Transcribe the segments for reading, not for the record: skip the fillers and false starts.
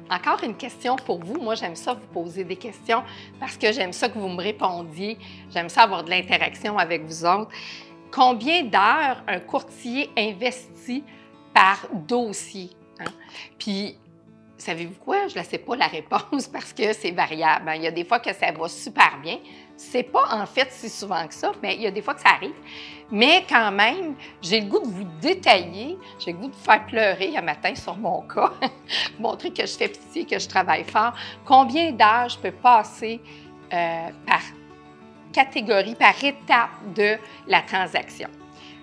Encore une question pour vous. Moi, j'aime ça vous poser des questions parce que j'aime ça que vous me répondiez. J'aime ça avoir de l'interaction avec vous autres. Combien d'heures un courtier investit par dossier? Hein? Puis, savez-vous quoi? Je ne sais pas la réponse parce que c'est variable. Il y a des fois que ça va super bien. C'est pas en fait si souvent que ça, mais il y a des fois que ça arrive. Mais quand même, j'ai le goût de vous détailler, j'ai le goût de vous faire pleurer un matin sur mon cas, montrer que je fais pitié, que je travaille fort. Combien d'heures je peux passer par catégorie, par étape de la transaction?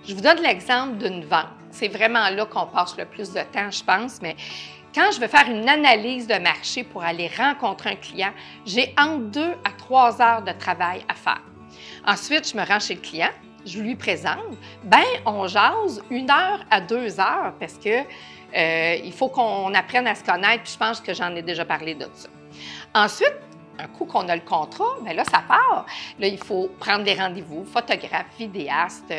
Je vous donne l'exemple d'une vente. C'est vraiment là qu'on passe le plus de temps, je pense, mais quand je veux faire une analyse de marché pour aller rencontrer un client, j'ai entre 2 à 3 heures de travail à faire. Ensuite, je me rends chez le client, je lui présente. Bien, on jase 1 heure à 2 heures parce que il faut qu'on apprenne à se connaître, puis je pense que j'en ai déjà parlé de ça. Ensuite, un coup qu'on a le contrat, bien là, ça part. Là, il faut prendre des rendez-vous, photographe, vidéaste,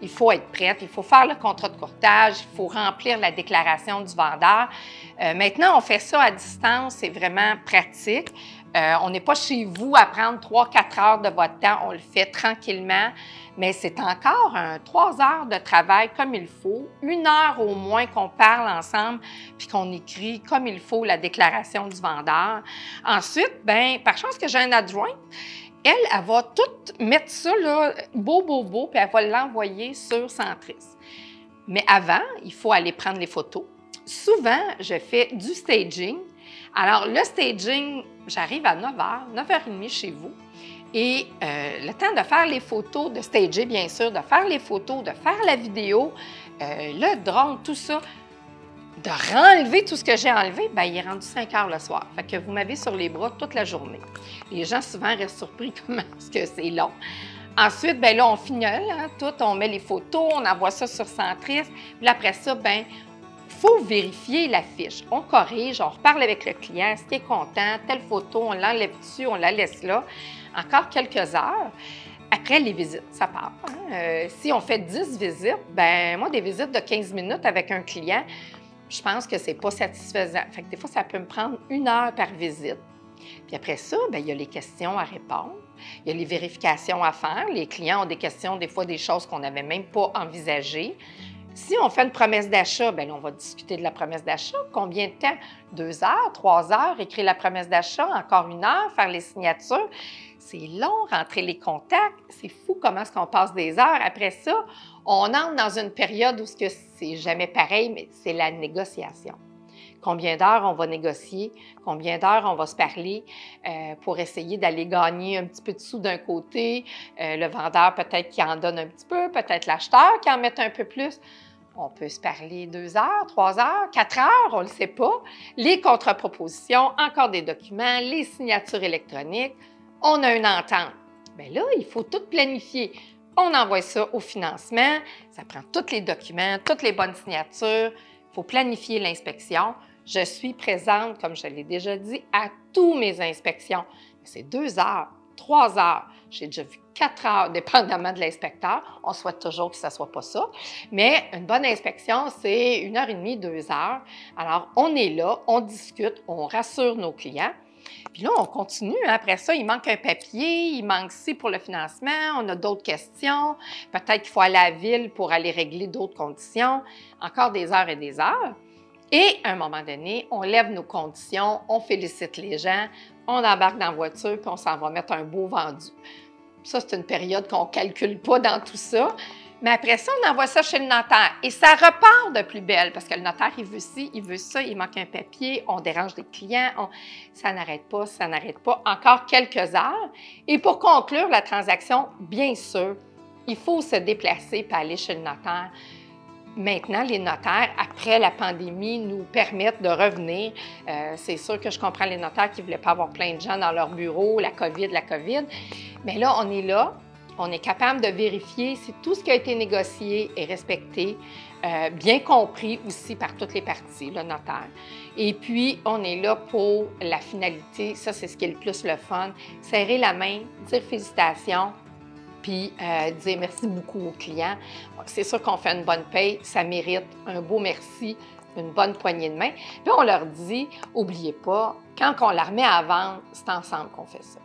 il faut être prête, il faut faire le contrat de courtage, il faut remplir la déclaration du vendeur. Maintenant, on fait ça à distance, c'est vraiment pratique. On n'est pas chez vous à prendre 3-4 heures de votre temps, on le fait tranquillement, mais c'est encore 3 heures de travail comme il faut, 1 heure au moins qu'on parle ensemble puis qu'on écrit comme il faut la déclaration du vendeur. Ensuite, bien, par chance que j'ai un adjoint, elle va tout mettre ça là, beau, puis elle va l'envoyer sur Centris. Mais avant, il faut aller prendre les photos. Souvent, je fais du staging. Alors, le staging, j'arrive à 9h, 9h30 chez vous. Et le temps de faire les photos, de stager, bien sûr, de faire les photos, de faire la vidéo, le drone, tout ça, de renlever tout ce que j'ai enlevé, bien, il est rendu 5 heures le soir. Fait que vous m'avez sur les bras toute la journée. Les gens, souvent, restent surpris comment est-ce que c'est long. Ensuite, bien là, on fignole, hein, tout, on met les photos, on envoie ça sur Centris. Puis après ça, bien, il faut vérifier la fiche. On corrige, on reparle avec le client, est-ce qu'il est content, telle photo, on l'enlève dessus, on la laisse là. Encore quelques heures. Après, les visites, ça part. Hein? Si on fait 10 visites, bien, moi, des visites de 15 minutes avec un client, je pense que c'est pas satisfaisant. Fait que des fois, ça peut me prendre 1 heure par visite. Puis après ça, bien, il y a les questions à répondre. Il y a les vérifications à faire. Les clients ont des questions, des fois, des choses qu'on n'avait même pas envisagées. Si on fait une promesse d'achat, bien là, on va discuter de la promesse d'achat. Combien de temps? 2 heures, 3 heures, écrire la promesse d'achat, encore 1 heure, faire les signatures. C'est long, rentrer les contacts. C'est fou comment est-ce qu'on passe des heures. Après ça, on entre dans une période où c'est jamais pareil, mais c'est la négociation. Combien d'heures on va négocier, combien d'heures on va se parler pour essayer d'aller gagner un petit peu de sous d'un côté. Le vendeur, peut-être qu'il en donne un petit peu, peut-être l'acheteur qui en met un peu plus. On peut se parler 2 heures, 3 heures, 4 heures, on ne le sait pas. Les contre-propositions, encore des documents, les signatures électroniques. On a une entente. Bien là, il faut tout planifier. On envoie ça au financement, ça prend tous les documents, toutes les bonnes signatures. Il faut planifier l'inspection. Je suis présente, comme je l'ai déjà dit, à toutes mes inspections. C'est 2 heures, 3 heures. J'ai déjà vu 4 heures, dépendamment de l'inspecteur. On souhaite toujours que ce ne soit pas ça. Mais une bonne inspection, c'est 1h30, 2 heures. Alors, on est là, on discute, on rassure nos clients. Puis là, on continue. Après ça, il manque un papier, il manque ci pour le financement, on a d'autres questions. Peut-être qu'il faut aller à la ville pour aller régler d'autres conditions. Encore des heures et des heures. Et à un moment donné, on lève nos conditions, on félicite les gens, on embarque dans la voiture, puis on s'en va mettre un beau vendu. Ça, c'est une période qu'on ne calcule pas dans tout ça. Mais après ça, on envoie ça chez le notaire. Et ça repart de plus belle parce que le notaire, il veut ci, il veut ça, il manque un papier, on dérange des clients, ça n'arrête pas, ça n'arrête pas. Encore quelques heures. Et pour conclure la transaction, bien sûr, il faut se déplacer et aller chez le notaire. Maintenant, les notaires, après la pandémie, nous permettent de revenir. C'est sûr que je comprends les notaires qui ne voulaient pas avoir plein de gens dans leur bureau, la COVID. Mais là, on est là. On est capable de vérifier si tout ce qui a été négocié est respecté, bien compris aussi par toutes les parties, le notaire. Et puis, on est là pour la finalité. Ça, c'est ce qui est le plus le fun. Serrer la main, dire félicitations, puis dire merci beaucoup aux clients. C'est sûr qu'on fait une bonne paye, ça mérite un beau merci. une bonne poignée de main. Puis on leur dit, n'oubliez pas, quand on la remet à vendre, c'est ensemble qu'on fait ça.